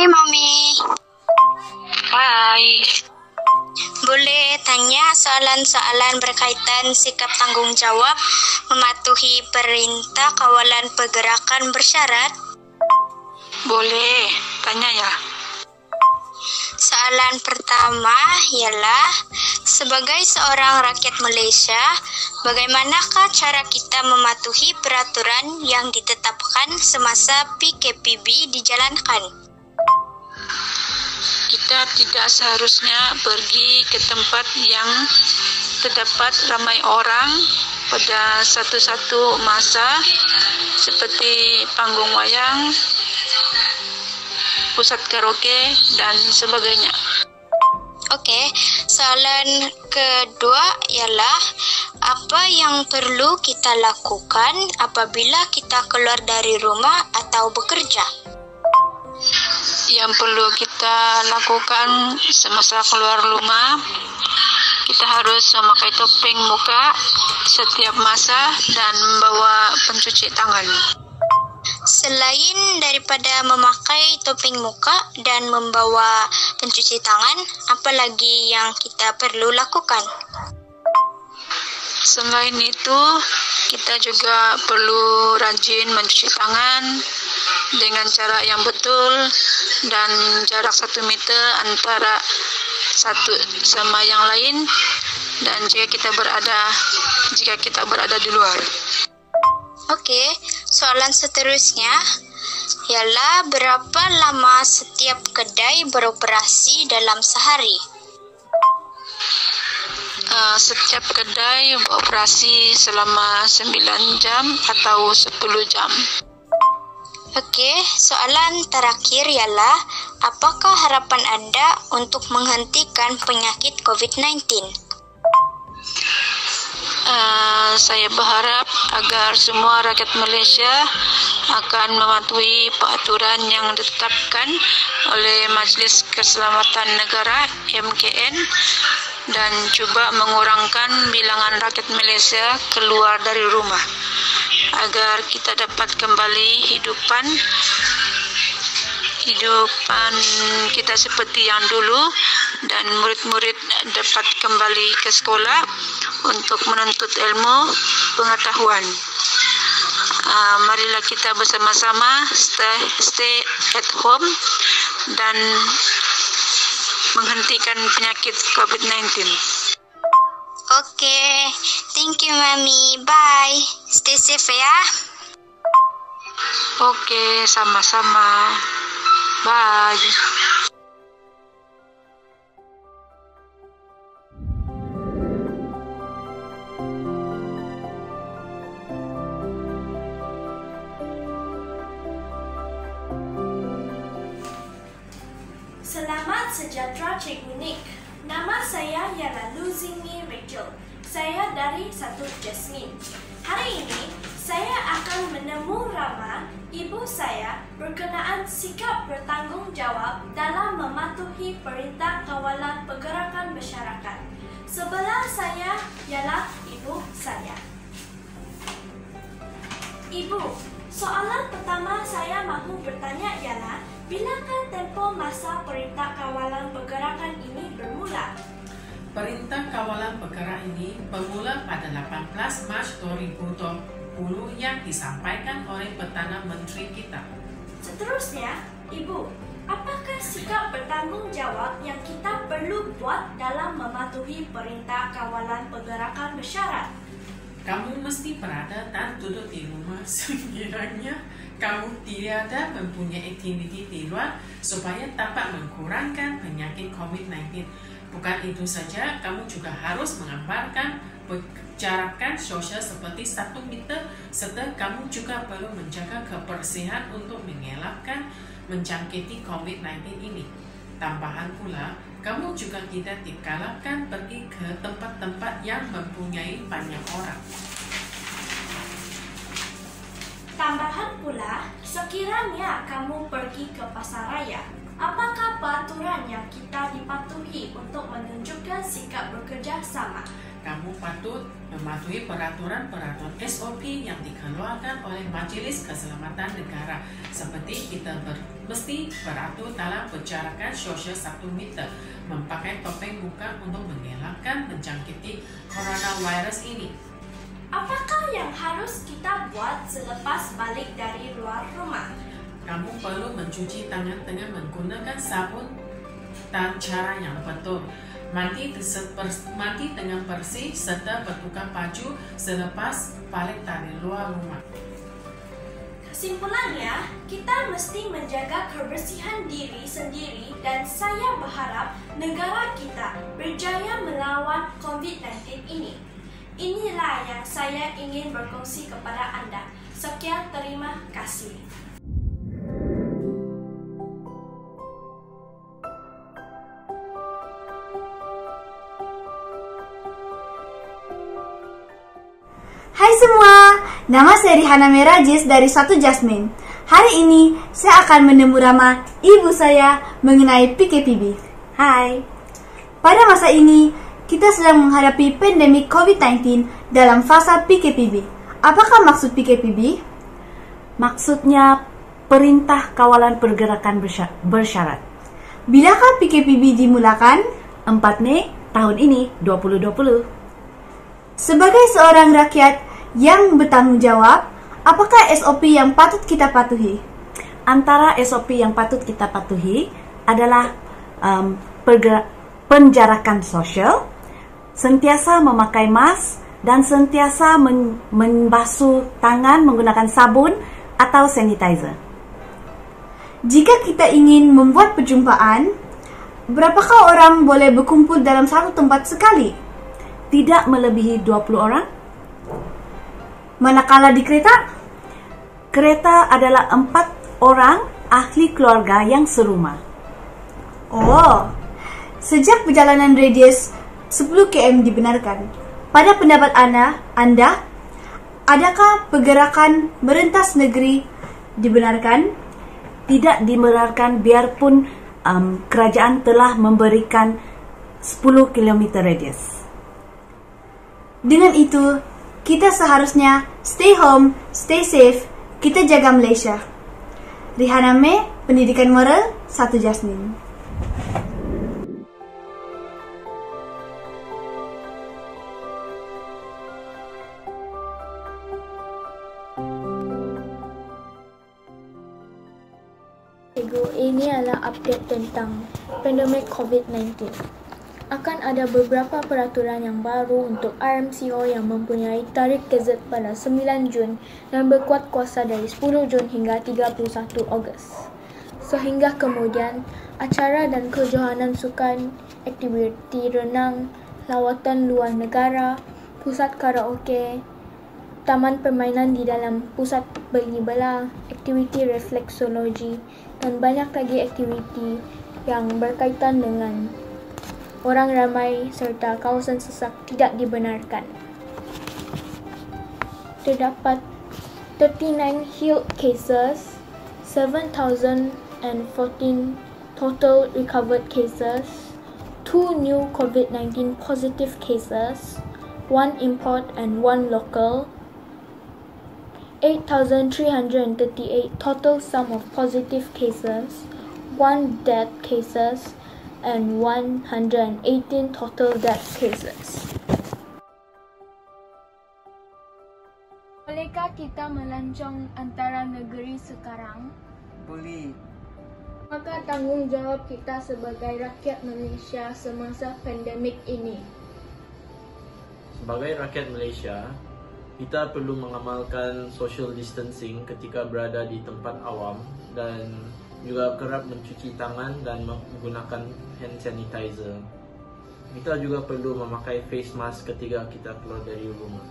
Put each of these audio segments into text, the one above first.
Hai Mami. Hai. Boleh tanya soalan-soalan berkaitan sikap tanggung jawab mematuhi perintah kawalan pergerakan bersyarat? Boleh, tanya ya. Soalan pertama ialah, sebagai seorang rakyat Malaysia, bagaimanakah cara kita mematuhi peraturan yang ditetapkan semasa PKPB dijalankan? Kita tidak seharusnya pergi ke tempat yang terdapat ramai orang pada satu-satu masa seperti panggung wayang, pusat karaoke dan sebagainya. Okey, soalan kedua ialah, apa yang perlu kita lakukan apabila kita keluar dari rumah atau bekerja? Yang perlu kita lakukan semasa keluar rumah, kita harus memakai topeng muka setiap masa dan membawa pencuci tangan. Selain daripada memakai topeng muka dan membawa pencuci tangan, apa lagi yang kita perlu lakukan? Selain itu, kita juga perlu rajin mencuci tangan dengan cara yang betul dan jarak 1 meter antara satu sama yang lain, dan jika kita berada di luar. Okey, soalan seterusnya ialah, berapa lama setiap kedai beroperasi dalam sehari? Setiap kedai beroperasi selama 9 jam atau 10 jam. Okey, soalan terakhir ialah, apakah harapan anda untuk menghentikan penyakit COVID-19? Saya berharap agar semua rakyat Malaysia akan mematuhi peraturan yang ditetapkan oleh Majlis Keselamatan Negara MKN dan cuba mengurangkan bilangan rakyat Malaysia keluar dari rumah agar kita dapat kembali hidupan kita seperti yang dulu, dan murid-murid dapat kembali ke sekolah untuk menuntut ilmu pengetahuan. Marilah kita bersama-sama stay at home dan menghentikan penyakit COVID-19. Okey, thank you Mami. Bye. Stay safe ya. Okey, sama-sama. Bye. Selamat sejahtera Cikgu Nick. Nama saya ialah Luzimi Rachel. Saya dari Satu Jasmine. Hari ini, saya akan menemu Rama, ibu saya, berkenaan sikap bertanggungjawab dalam mematuhi perintah kawalan pergerakan masyarakat. Sebelah saya ialah ibu saya. Ibu, soalan pertama saya mahu bertanya ialah, bilakah tempoh masa perintah kawalan pergerakan ini bermula? Perintah kawalan pergerakan ini bermula pada 18 Mac 2020 yang disampaikan oleh Perdana Menteri kita. Seterusnya, Ibu, apakah sikap bertanggungjawab yang kita perlu buat dalam mematuhi perintah kawalan pergerakan bersyarat? Kamu mesti berada dan duduk di rumah sekiranya kamu tiada mempunyai aktiviti di luar supaya dapat mengurangkan penyakit COVID-19. Bukan itu saja, kamu juga harus mengamalkan jarakan sosial seperti 1 meter, serta kamu juga perlu menjaga kebersihan untuk mengelakkan menjangkiti COVID-19 ini. Tambahan pula, kamu juga tidak digalakkan pergi ke tempat-tempat yang mempunyai banyak orang. Tambahan pula, sekiranya kamu pergi ke pasar raya, apakah peraturan yang kita dipatuhi untuk menunjukkan sikap bekerja sama? Kamu patut mematuhi peraturan-peraturan SOP yang dikeluarkan oleh Majlis Keselamatan Negara seperti penting kita mesti beratur dalam penjarakan sosial 1 meter, memakai topeng muka untuk mengelakkan menjangkiti coronavirus ini. Apakah yang harus kita buat selepas balik dari luar rumah? Kamu perlu mencuci tangan dengan menggunakan sabun dan cara yang betul. Mandi dengan bersih serta bertukar baju selepas balik dari luar rumah. Kesimpulannya, kita mesti menjaga kebersihan diri sendiri dan saya berharap negara kita berjaya melawan COVID-19 ini. Inilah yang saya ingin berkongsi kepada anda. Sekian, terima kasih. Hai semua, nama saya Rihana Merajis dari 1 Jasmine. Hari ini saya akan menemu Rama, ibu saya, mengenai PKPB. Hai. Pada masa ini, kita sedang menghadapi pandemik COVID-19 dalam fasa PKPB. Apakah maksud PKPB? Maksudnya Perintah Kawalan Pergerakan Bersyarat. Bilakah PKPB dimulakan? 4 Mei tahun ini, 2020. Sebagai seorang rakyat yang bertanggung jawab, apakah SOP yang patut kita patuhi? Antara SOP yang patut kita patuhi adalah penjarakan sosial, sentiasa memakai mask, dan sentiasa membasuh tangan menggunakan sabun atau sanitizer. Jika kita ingin membuat perjumpaan, berapakah orang boleh berkumpul dalam satu tempat sekali? Tidak melebihi 20 orang. Manakala di kereta? Kereta adalah 4 orang ahli keluarga yang serumah. Oh, sejak perjalanan radius 10 km dibenarkan. Pada pendapat anda, adakah pergerakan merentas negeri dibenarkan? Tidak dibenarkan biarpun kerajaan telah memberikan 10 km radius. Dengan itu, kita seharusnya stay home, stay safe, kita jaga Malaysia. Rihana Me, Pendidikan Moral, 1 Jasmine. Ini adalah update tentang pandemik COVID-19. Akan ada beberapa peraturan yang baru untuk RMCO yang mempunyai tarikh gazet pada 9 Jun dan berkuat kuasa dari 10 Jun hingga 31 Ogos. Sehingga kemudian, acara dan kejohanan sukan, aktiviti renang, lawatan luar negara, pusat karaoke, taman permainan di dalam pusat beli bela, aktiviti refleksologi, dan banyak lagi aktiviti yang berkaitan dengan orang ramai serta kawasan sesak tidak dibenarkan. Terdapat 39 healed cases, 7,014 total recovered cases, 2 new COVID-19 positive cases, 1 import and 1 local, 8,338 total sum of positive cases, 1 death cases, and 118 total death cases. Bolehkah kita melancong antara negeri sekarang? Boleh. Maka tanggungjawab kita sebagai rakyat Malaysia semasa pandemik ini. Sebagai rakyat Malaysia, kita perlu mengamalkan social distancing ketika berada di tempat awam dan juga kerap mencuci tangan dan menggunakan hand sanitizer. Kita juga perlu memakai face mask ketika kita keluar dari rumah.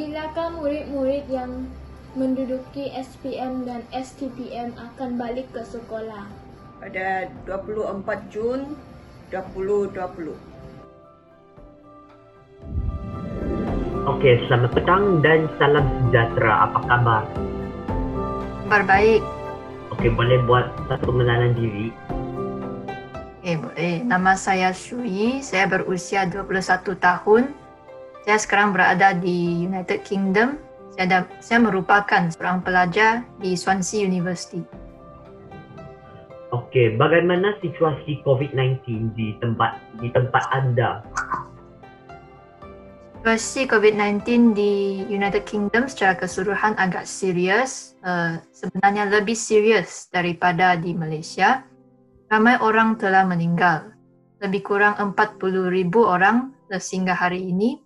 Bilakah murid-murid yang menduduki SPM dan STPM akan balik ke sekolah? Pada 24 Jun 2020. Okey, selamat petang dan salam sejahtera. Apa khabar? Kabar baik. Okey, boleh buat satu pengenalan diri? Boleh. Nama saya Shui. Saya berusia 21 tahun. Saya sekarang berada di United Kingdom. Saya merupakan seorang pelajar di Swansea University. Okey, bagaimana situasi COVID-19 di tempat anda? Situasi COVID-19 di United Kingdom secara keseluruhan agak serius, sebenarnya lebih serius daripada di Malaysia. Ramai orang telah meninggal, lebih kurang 40,000 orang sehingga hari ini.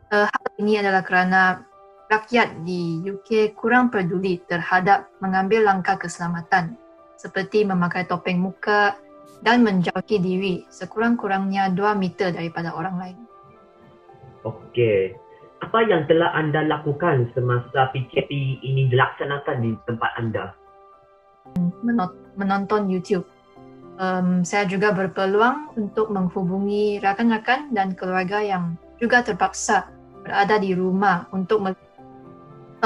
Hal ini adalah kerana rakyat di UK kurang peduli terhadap mengambil langkah keselamatan seperti memakai topeng muka dan menjauhi diri sekurang-kurangnya 2 meter daripada orang lain. Okey. Apa yang telah anda lakukan semasa PKP ini dilaksanakan di tempat anda? Menonton YouTube. Saya juga berpeluang untuk menghubungi rakan-rakan dan keluarga yang juga terpaksa berada di rumah untuk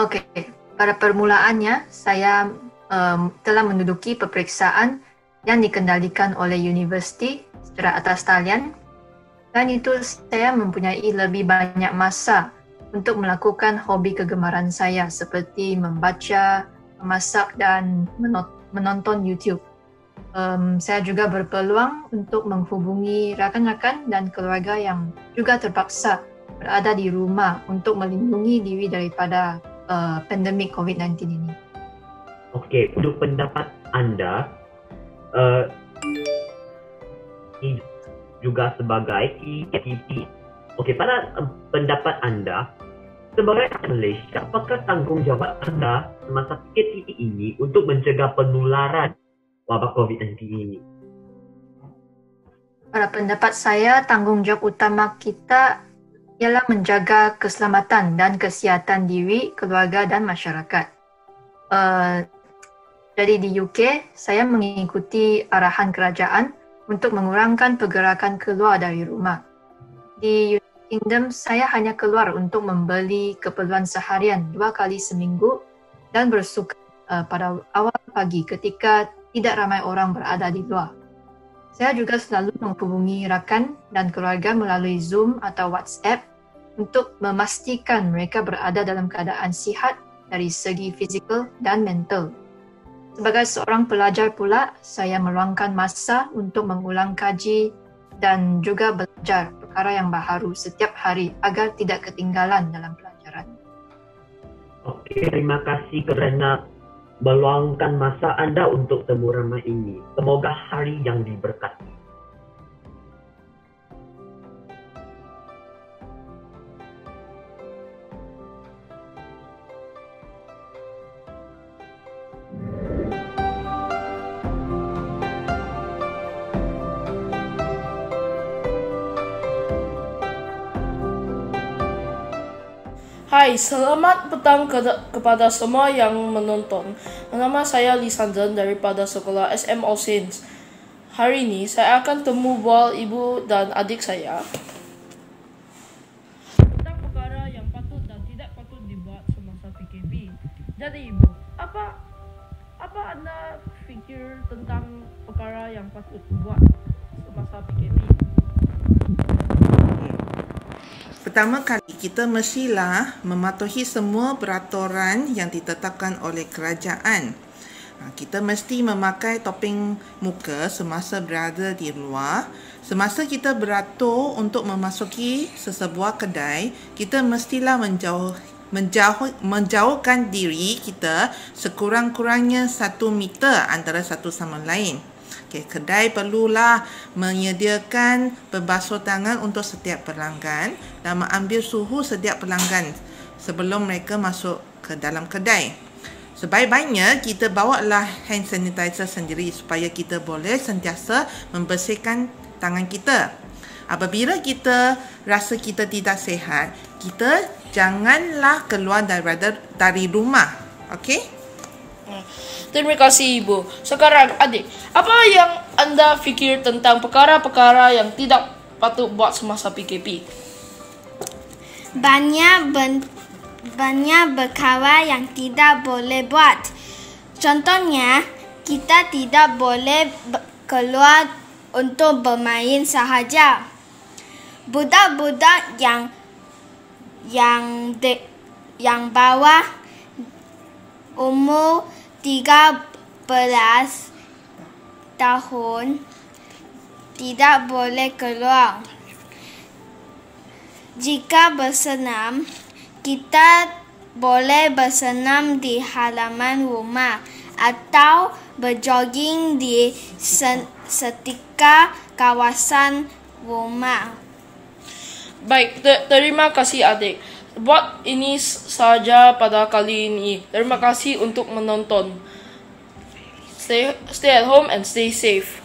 Okey, pada permulaannya saya telah menduduki peperiksaan yang dikendalikan oleh universiti secara atas talian, dan itu saya mempunyai lebih banyak masa untuk melakukan hobi kegemaran saya seperti membaca, memasak dan menonton YouTube. Saya juga berpeluang untuk menghubungi rakan-rakan dan keluarga yang juga terpaksa berada di rumah untuk melindungi diri daripada pandemik COVID-19 ini. Okey, untuk pendapat anda, ini juga sebagai PKP. Okey, pada pendapat anda, sebagai Malaysia, apakah tanggungjawab anda semasa PKP ini untuk mencegah penularan wabak COVID-19 ini? Pada pendapat saya, tanggungjawab utama kita ialah menjaga keselamatan dan kesihatan diri, keluarga dan masyarakat. Jadi di UK, saya mengikuti arahan kerajaan untuk mengurangkan pergerakan keluar dari rumah. Di United Kingdom, saya hanya keluar untuk membeli keperluan seharian 2 kali seminggu dan bersuka pada awal pagi ketika tidak ramai orang berada di luar. Saya juga selalu menghubungi rakan dan keluarga melalui Zoom atau WhatsApp untuk memastikan mereka berada dalam keadaan sihat dari segi fizikal dan mental. Sebagai seorang pelajar pula, saya meluangkan masa untuk mengulang kaji dan juga belajar perkara yang baharu setiap hari agar tidak ketinggalan dalam pelajaran. Okey, terima kasih kerana meluangkan masa anda untuk temu ramai ini. Semoga hari yang diberkati. Hai, selamat petang kepada semua yang menonton. Nama saya Lisandan daripada sekolah SM All Saints. Hari ini saya akan temu bual ibu dan adik saya tentang perkara yang patut dan tidak patut dibuat semasa PKP. Jadi ibu, apa anda fikir tentang perkara yang patut dibuat semasa PKP? Pertama kali, kita mestilah mematuhi semua peraturan yang ditetapkan oleh kerajaan. Kita mesti memakai topeng muka semasa berada di luar. Semasa kita beratur untuk memasuki sesebuah kedai, kita mestilah menjauhkan diri kita sekurang-kurangnya 1 meter antara satu sama lain. Kedai perlulah menyediakan pembasuh tangan untuk setiap pelanggan dan mengambil suhu setiap pelanggan sebelum mereka masuk ke dalam kedai. Sebaik-baiknya kita bawalah hand sanitizer sendiri supaya kita boleh sentiasa membersihkan tangan kita. Apabila kita rasa kita tidak sihat, kita janganlah keluar dari rumah. Okey? Terima kasih ibu. Sekarang adik, apa yang anda fikir tentang perkara-perkara yang tidak patut buat semasa PKP? Banyak perkara yang tidak boleh buat. Contohnya, kita tidak boleh keluar untuk bermain sahaja. Budak-budak yang bawah umur 13 tahun tidak boleh keluar. Jika bersenam, kita boleh bersenam di halaman rumah atau berjoging di sekitar kawasan rumah. Baik, terima kasih adik. Buat ini saja pada kali ini. Terima kasih untuk menonton. Stay at home and stay safe.